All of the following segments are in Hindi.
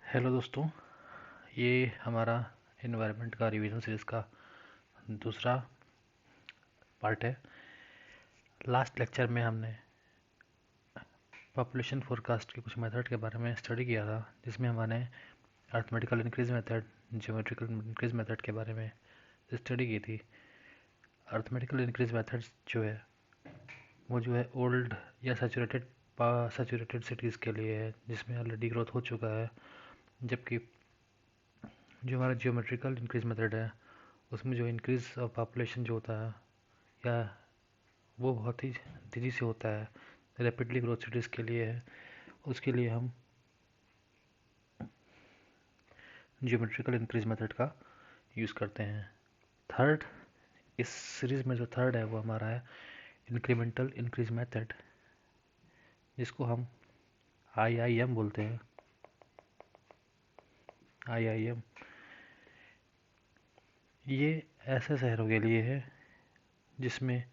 हेलो दोस्तों, ये हमारा इन्वायरमेंट का रिवीजन सीरीज़ का दूसरा पार्ट है। लास्ट लेक्चर में हमने पॉपुलेशन फोरकास्ट के कुछ मेथड के बारे में स्टडी किया था, जिसमें हमने arithmetical increase method, geometrical increase method के बारे में स्टडी की थी। अर्थमेटिकल इंक्रीज मेथड जो है वो जो है ओल्ड या सैचुरेटेड सिटीज़ के लिए है, जिसमें ऑलरेडी ग्रोथ हो चुका है, जबकि जो हमारा ज्योमेट्रिकल इंक्रीज मेथड है उसमें जो इंक्रीज ऑफ पॉपुलेशन जो होता है या वो बहुत ही तेज़ी से होता है, रैपिडली ग्रोथ सिटीज़ के लिए है, उसके लिए हम ज्योमेट्रिकल इंक्रीज मेथड का यूज़ करते हैं। थर्ड, इस सीरीज़ में जो थर्ड है वो हमारा है इंक्रीमेंटल इंक्रीज मेथड, जिसको हम IIM बोलते हैं। IIM ये ऐसे शहरों के लिए है जिसमें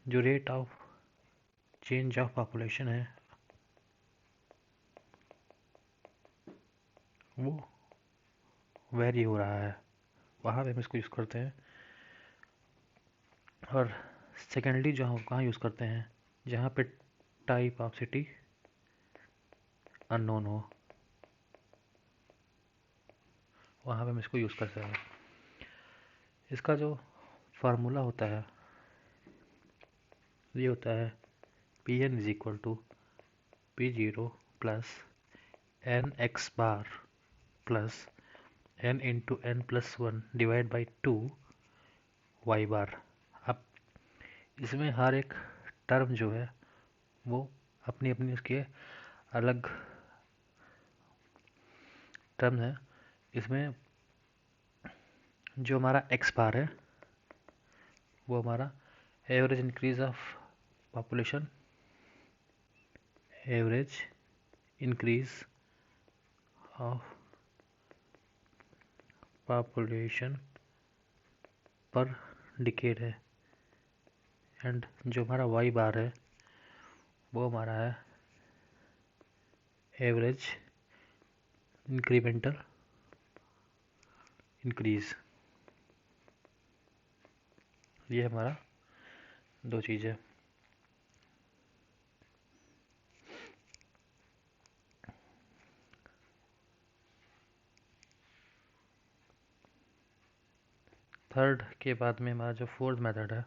जो rate of change of population है वो वेरी हो रहा है, वहाँ पे हम इसको यूज़ करते हैं। और सेकेंडली जो हम कहाँ यूज़ करते हैं, जहाँ पे टाइप ऑफ सिटी अननोन हो, वहाँ पे हम इसको यूज़ करते हैं। इसका जो फार्मूला होता है ये होता है Pn is equal to P0 plus NX bar plus N into N plus 1 divide by 2 Y bar. अब इसमें हर एक टर्म जो है वो अपनी अपनी उसके अलग टर्म है। इसमें जो हमारा X बार है वो हमारा average increase of population, average increase of population पर डिकेड है, एंड जो हमारा Y बार है वो हमारा है एवरेज इंक्रीमेंटल इंक्रीज। ये हमारा दो चीज़ है। थर्ड के बाद में हमारा जो फोर्थ मेथड है,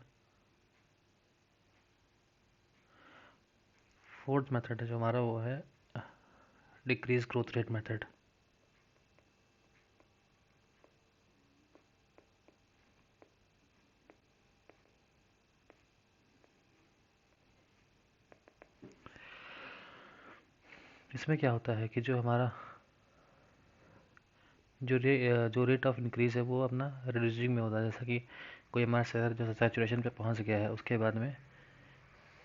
जो हमारा वो है डिक्रीज ग्रोथ रेट मेथड। इसमें क्या होता है कि जो हमारा जो रेट ऑफ इंक्रीज है वो अपना रिड्यूसिंग में होता है। जैसा कि कोई हमारा शहर जो सैचुरेशन पे पहुंच गया है, उसके बाद में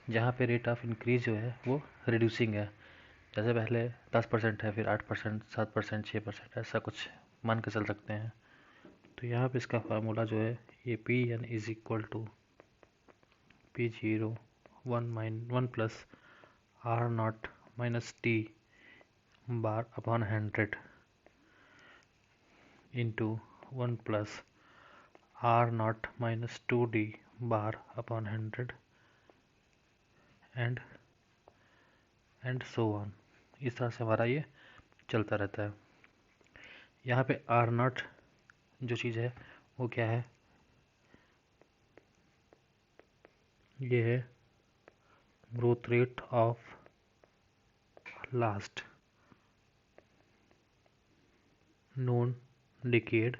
जहाँ पे रेट ऑफ इंक्रीज जो है वो रिड्यूसिंग है, जैसे पहले 10% है, फिर 8%, 7%, 6%, ऐसा कुछ मान के चल सकते हैं। तो यहाँ पे इसका फार्मूला जो है ये Pn is equal to P0 1 plus R0 minus T bar upon 100 into 1 plus R0 minus 2D bar upon 100 and so on. इस तरह से हमारा ये चलता रहता है। यहाँ पे R0 जो चीज़ है वो क्या है, ये है growth rate of last known decade,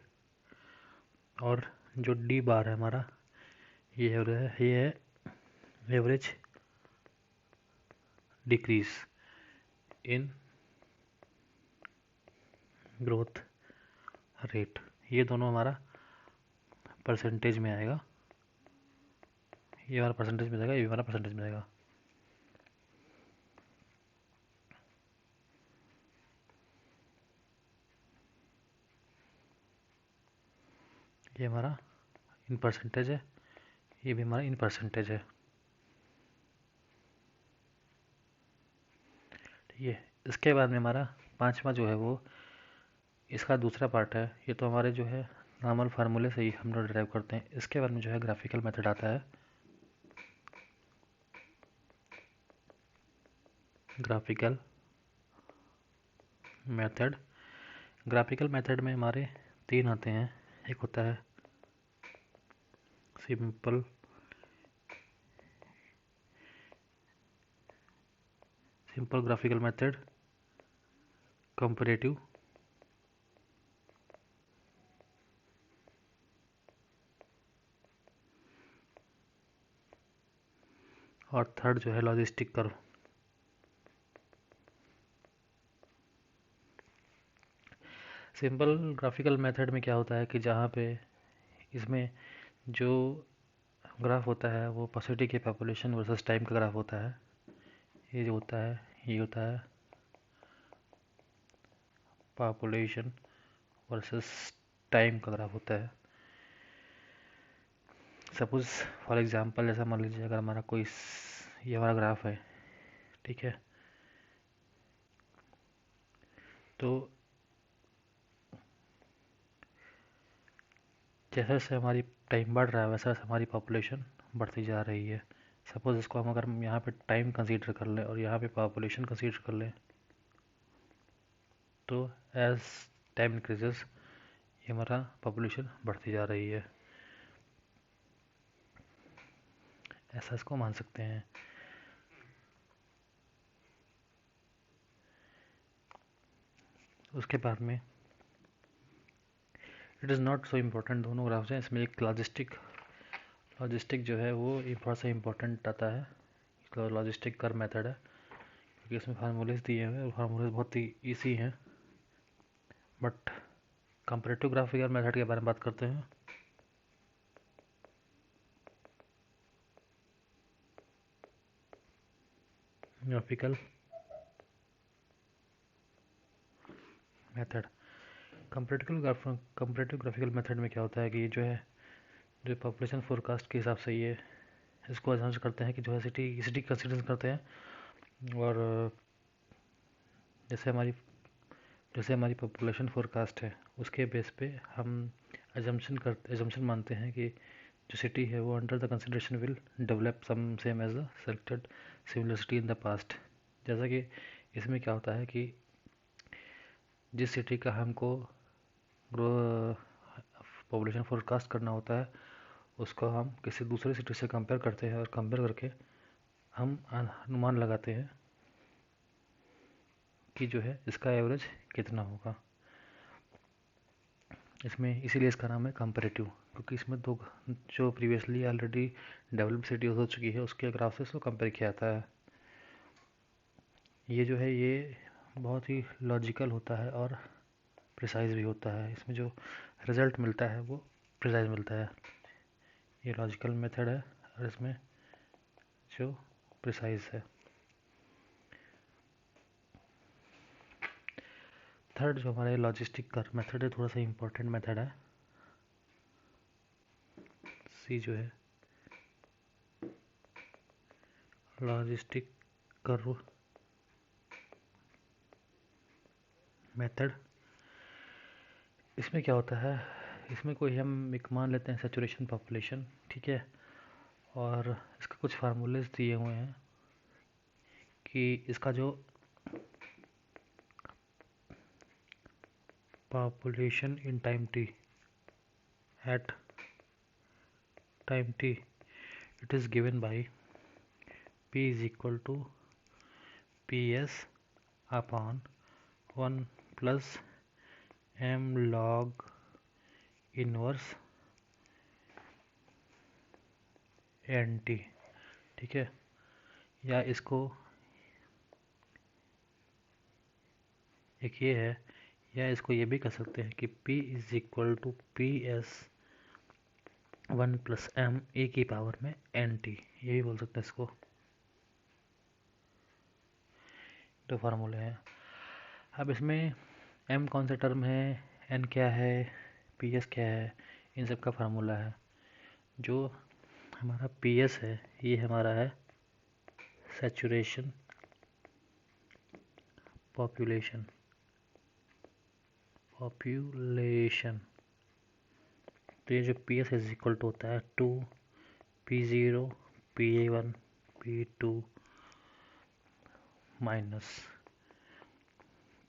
और जो D बार है हमारा ये है average decrease in growth rate. ये दोनों हमारा परसेंटेज में आएगा, ये हमारा परसेंटेज में जाएगा, ये हमारा परसेंटेज में आएगा। ये हमारा इन परसेंटेज है, ये भी हमारा इन परसेंटेज है। ठीक है, इसके बाद में हमारा पांचवा जो है वो इसका दूसरा पार्ट है। ये तो हमारे जो है नॉर्मल फार्मूले से ही हम लोग डिराइव करते हैं। इसके बाद में जो है ग्राफिकल मेथड आता है। ग्राफिकल मेथड, ग्राफिकल मेथड में हमारे तीन आते हैं। एक होता है सिंपल ग्राफिकल मेथड, कंपैरेटिव, और थर्ड जो है logistic curve. Simple graphical method में क्या होता है कि जहाँ पे इसमें जो ग्राफ होता है वो परसेंटेज की पॉपुलेशन वर्सेस टाइम का ग्राफ होता है। ये जो होता है ये होता है पॉपुलेशन वर्सेस टाइम का ग्राफ होता है। सपोज फॉर एग्जांपल जैसा मान लीजिए अगर हमारा कोई ये हमारा ग्राफ है, ठीक है, तो जैसे जैसे हमारी टाइम बढ़ रहा है वैसे वैसे हमारी पॉपुलेशन बढ़ती जा रही है। सपोज इसको हम अगर यहाँ पे टाइम कंसीडर कर लें और यहाँ पे पॉपुलेशन कंसीडर कर लें, तो एज टाइम इंक्रीजेस ये हमारा पॉपुलेशन बढ़ती जा रही है, ऐसा इसको मान सकते हैं। उसके बाद में it is not so important, दोनों ग्राफ्स हैं। इसमें एक लॉजिस्टिक जो है वो थोड़ा सा इम्पोर्टेंट आता है। तो लॉजिस्टिक कर्व मेथड है क्योंकि इसमें फार्मूलेज दिए हुए हैं और फार्मूलेज बहुत ही ईजी हैं। बट कंपैरेटिव ग्राफिकल मेथड के बारे में बात करते हैं। Graphical method, comparative graphical method में क्या होता है कि ये जो है जो पॉपुलेशन फोरकास्ट के हिसाब से ये इसको अज्यूम करते हैं कि जो है सिटी कंसिडर करते हैं। और जैसे हमारी पॉपुलेशन फोरकास्ट है उसके बेस पे हम एजम्पशन मानते हैं कि जो सिटी है वो under the consideration will develop some same as the selected similar city in the past. जैसा कि इसमें क्या होता है कि जिस सिटी का हमको पॉपुलेशन फोरकास्ट करना होता है उसको हम किसी दूसरे सिटी से कंपेयर करते हैं और कंपेयर करके हम अनुमान लगाते हैं कि जो है इसका एवरेज कितना होगा। इसमें इसीलिए इसका नाम है कंपैरेटिव, क्योंकि इसमें दो जो प्रीवियसली ऑलरेडी डेवलप सिटी हो चुकी है उसके ग्राफ से इसको कंपेयर किया जाता है। ये जो है ये बहुत ही लॉजिकल होता है और प्रिसाइज भी होता है। इसमें जो रिज़ल्ट मिलता है वो प्रिसाइज मिलता है। ये लॉजिकल मेथड है और इसमें जो प्रिसाइज है। थर्ड जो हमारे लॉजिस्टिक का मेथड है थोड़ा सा इम्पोर्टेंट मेथड है। सी जो है लॉजिस्टिक कर्व मेथड। इसमें क्या होता है, इसमें कोई हम एक मान लेते हैं सैचुरेशन पॉपुलेशन, ठीक है, और इसके कुछ फार्मूलेज दिए हुए हैं कि इसका जो population in time T at time T it is given by p is equal to ps upon 1 plus m log inverse nt, ठीक है। या इसको एक ये है, या इसको ये भी कह सकते हैं कि p is equal to P S 1 plus M A की पावर में nt, ये भी बोल सकते हैं इसको। तो फार्मूले हैं। अब इसमें m कौन सा टर्म है, n क्या है, ps क्या है, इन सब का फार्मूला है। जो हमारा PS है, ये हमारा है सैचुरेशन पॉपुलेशन। तो ये जो PS इज इक्वल टू होता है 2 P0 PA1 P2 minus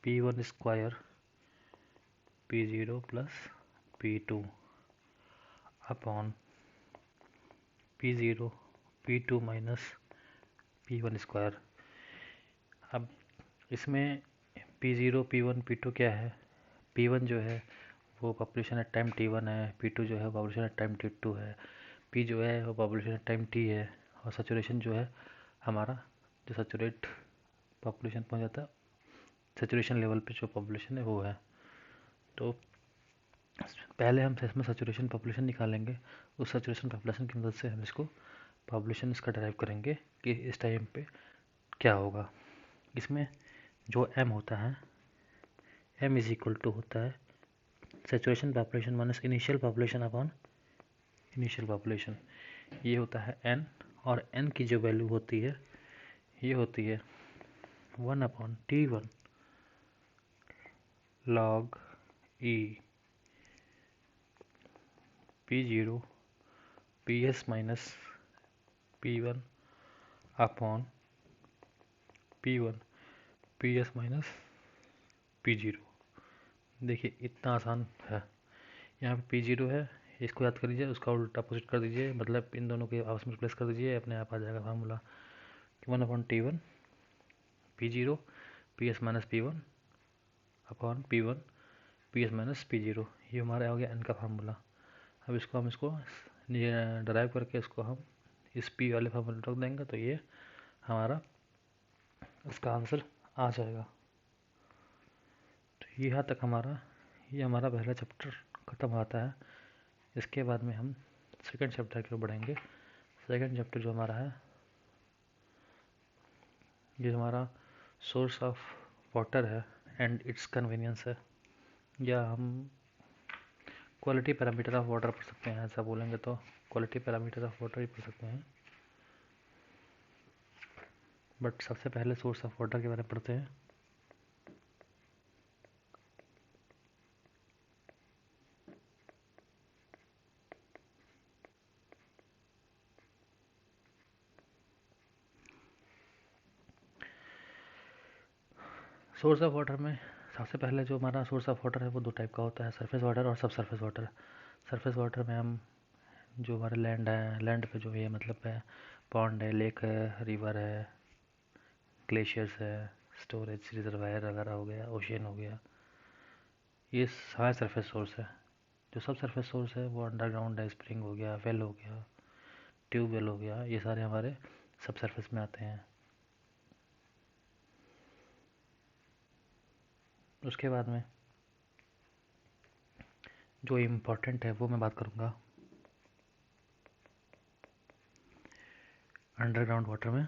P1 square P0 plus P2 upon P0 P2 minus P1 square. अब इसमें P0 P1 P2 क्या है? P1 जो है वो पॉपुलेशन एट टाइम T1 है, P2 जो है पॉपुलेशन एट टाइम T2 है, P जो है वो पॉपुलेशन एट टाइम T है, और सैचुरेशन जो है हमारा जो सैचुरेट पॉपुलेशन पहुंच जाता है सैचुरेशन लेवल पे जो पॉपुलेशन है वो है। तो पहले हम इसमें सैचुरेशन पॉपुलेशन निकालेंगे, उस सैचुरेशन पॉपुलेशन की मदद से हम इसको पॉपुलेशन इसका डराइव करेंगे कि इस टाइम पे क्या होगा। इसमें जो m होता है, m इज इक्वल टू होता है saturation population minus initial population upon initial population. ये होता है n, और n की जो वैल्यू होती है ये होती है 1/T1 log E P0 PS minus P1 upon P1 PS minus P0। देखिए इतना आसान है। यहाँ पे P0 है, इसको याद कर लीजिए, उसका उल्टा अपोजिट कर दीजिए, मतलब इन दोनों के आपस में रिप्लेस कर दीजिए, अपने आप आ जाएगा formula 1/T1 P0 PS minus P1 upon P1 PS minus P0। ये हमारा हो गया n का फार्मूला। अब इसको डराइव करके इसको हम इस P वाले फार्मूले रख देंगे, तो ये हमारा इसका आंसर आ जाएगा। तो यहाँ तक ये हमारा पहला चैप्टर ख़त्म होता है। इसके बाद में हम सेकंड चैप्टर की ओर बढ़ेंगे। सेकंड चैप्टर जो हमारा है, ये हमारा सोर्स ऑफ वाटर है एंड इट्स कन्वीनियंस है, या हम क्वालिटी पैरामीटर ऑफ वाटर पढ़ सकते हैं। ऐसा बोलेंगे तो क्वालिटी पैरामीटर ऑफ वाटर ही पढ़ सकते हैं, बट सबसे पहले सोर्स ऑफ वाटर के बारे में पढ़ते हैं। सोर्स ऑफ वाटर में सबसे पहले जो हमारा सोर्स ऑफ वाटर है वो दो टाइप का होता है, सरफेस वाटर और सब सरफेस वाटर। सरफेस वाटर में हम जो हमारा लैंड है, लैंड पे जो ये मतलब है पॉन्ड है, लेक है, रिवर है, ग्लेशियर्स है, स्टोरेज रिजर्वायर वगैरह हो गया, ओशियन हो गया, ये सारे सरफेस सोर्स है। जो सब सरफेस सोर्स है वो अंडरग्राउंड है, स्प्रिंग हो गया, वेल हो गया, ट्यूबवेल हो गया, ये सारे हमारे सब सरफेस में आते हैं। उसके बाद में जो इम्पोर्टेंट है वो मैं बात करूँगा अंडरग्राउंड वाटर में।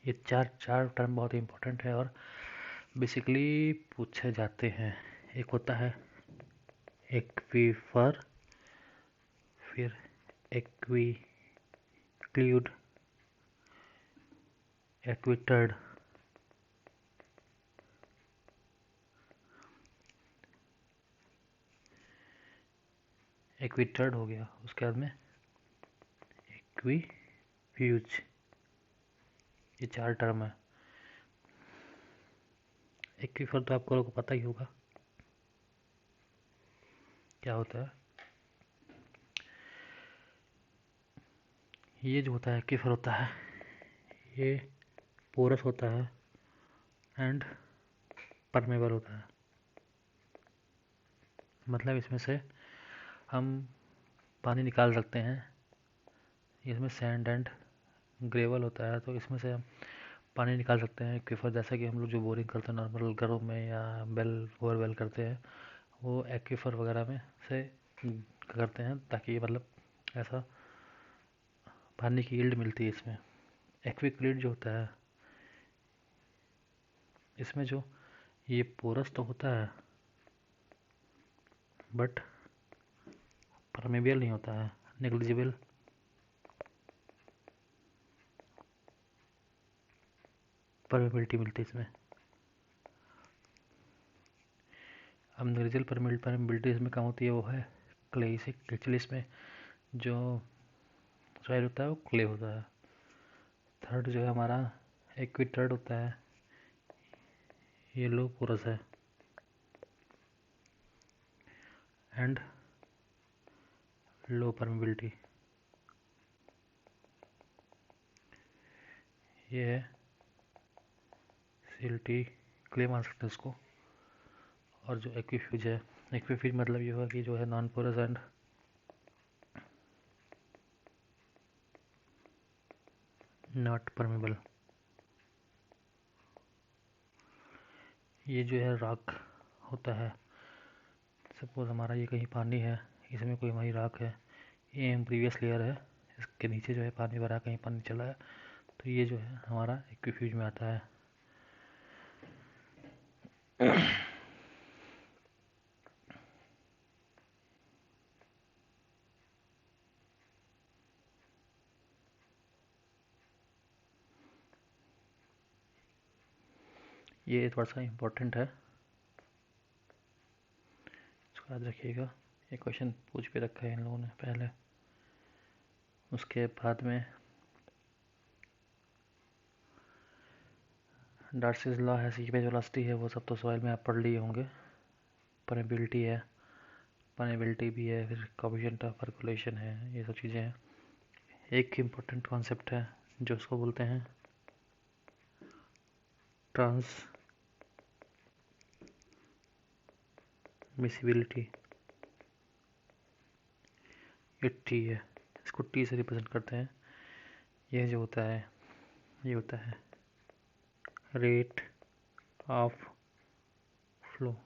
ये चार टर्म बहुत ही इम्पोर्टेंट है और बेसिकली पूछे जाते हैं। एक होता है एक्वीफर, फिर एक्वीक्लूड, एक्विटर्ड, एक्विटर्ड हो गया, उसके बाद में एक्वीफ्यूज। ये चार टर्म है। एक्वीफर तो आपको लोगों को पता ही होगा क्या होता है। ये जो होता है एक्वीफर होता है, ये पोरस होता है एंड परमेबल होता है। मतलब इसमें से हम पानी निकाल सकते हैं। इसमें सैंड एंड ग्रेवल होता है, तो इसमें से हम पानी निकाल सकते हैं एक्वीफर। जैसा कि हम लोग जो बोरिंग करते हैं नॉर्मल घरों में या बोरवेल करते हैं, वो एक्वीफर वगैरह में से करते हैं, ताकि मतलब ऐसा पानी की यील्ड मिलती है इसमें। एक्वीक्लीड जो होता है, इसमें जो ये पोरस तो होता है बट परमेबल नहीं होता है, नेग्लिजिबल परमेबिलिटी मिलती है इसमें। अब नेग्लिजिबल परमेबिलिटी इसमें कम होती है, वो है क्ले से। एक्चुअली इसमें जो सॉइल होता है वो क्ले होता है। थर्ड जो है हमारा एक्विथर्ड होता है, ये लो पोरस है। एंड लो परमेबिलिटी ये है सिल्टी, क्ले मान सकते हैं इसको। और जो एक्वीफ्यूज है, एक्वीफ्यूज मतलब ये होगा कि जो है non porous and not permeable. ये जो है राख होता है, सपोज हमारा ये कहीं पानी है, इसमें कोई हमारी राख है, ये प्रीवियस लेयर है, इसके नीचे जो है पानी भरा, कहीं पानी चला है, तो ये जो है हमारा एक्वीफ्यूज में आता है। ये थोड़ा सा इम्पोर्टेंट है, इसको याद रखिएगा। ये क्वेश्चन पूछ भी रखा है इन लोगों ने पहले। उसके बाद में डार्सीज लॉ है, सीपेज वेलोसिटी है, वो सब तो सॉइल में आप पढ़ लिए होंगे। परमेबिलिटी है, परमेबिलिटी भी है, फिर कोएफिशिएंट ऑफ परकोलेशन है, ये सब चीज़ें हैं। एक इम्पोर्टेंट कॉन्सेप्ट है जो उसको बोलते हैं ट्रांसमिसिबिलिटी। ये टी है, इसको टी से रिप्रेजेंट करते हैं। ये जो होता है, ये होता है रेट ऑफ फ्लो।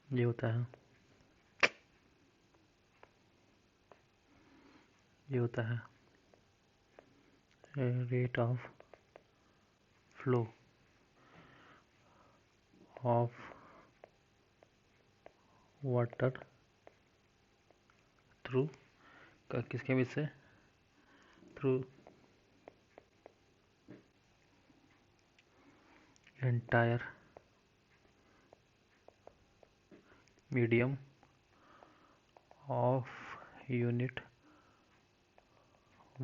ये होता है, ये होता है rate of flow of water through, किसके बीच से, through entire medium of unit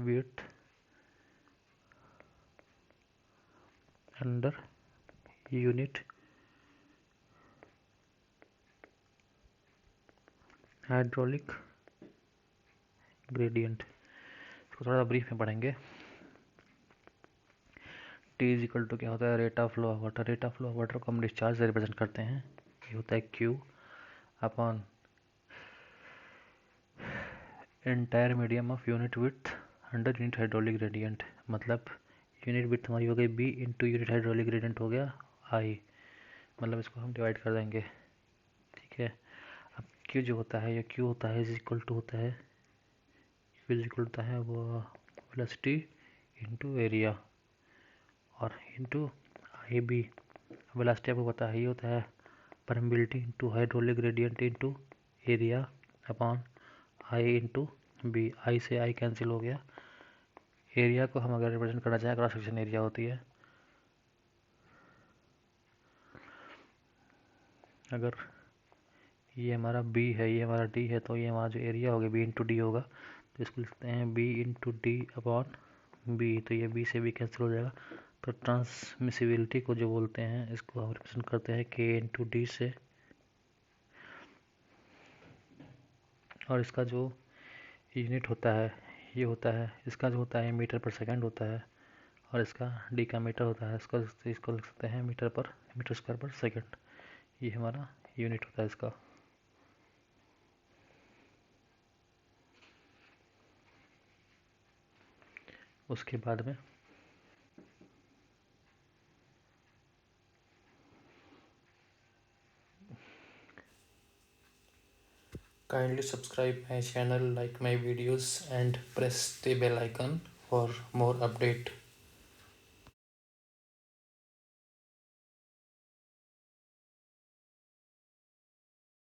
width under unit hydraulic gradient. इसको थोड़ा ब्रीफ में पढ़ेंगे। टी इज इक्वल टू क्या होता है, rate of flow of water. Rate of flow of water को हम डिस्चार्ज से रिप्रेजेंट करते हैं, ये होता है Q upon entire medium of unit width under unit hydraulic gradient. मतलब यूनिट विड्थ हमारी हो गई B into unit hydraulic gradient हो गया आई, मतलब इसको हम डिवाइड कर देंगे, ठीक है। अब क्यू जो होता है, ये क्यू होता है इज इक्वल टू होता है, क्यू इज इक्वल होता है वो वेलोसिटी इंटू एरिया और इंटू आई बी। वेलोसिटी आपको पता है, ये होता है permeability into hydraulic gradient into area upon I into B. I से आई कैंसिल हो गया। एरिया को हम अगर रिप्रेजेंट करना चाहें, क्रॉस सेक्शन एरिया होती है, अगर ये हमारा बी है, ये हमारा डी है, तो ये हमारा जो एरिया होगा बी इंटू डी होगा, तो इसको लिखते हैं B into D upon B, तो ये बी से बी कैंसिल हो जाएगा। तो ट्रांसमिसिबिलिटी को जो बोलते हैं, इसको हम रिप्रेजेंट करते हैं के इंटू डी से, और इसका जो यूनिट होता है, ये होता है, इसका जो होता है मीटर पर सेकंड होता है, और इसका डी का मीटर होता है, इसको लिख सकते हैं मीटर स्क्वायर पर सेकंड। ये हमारा यूनिट होता है इसका। उसके बाद में kindly subscribe my channel, like my videos and press the bell icon for more update.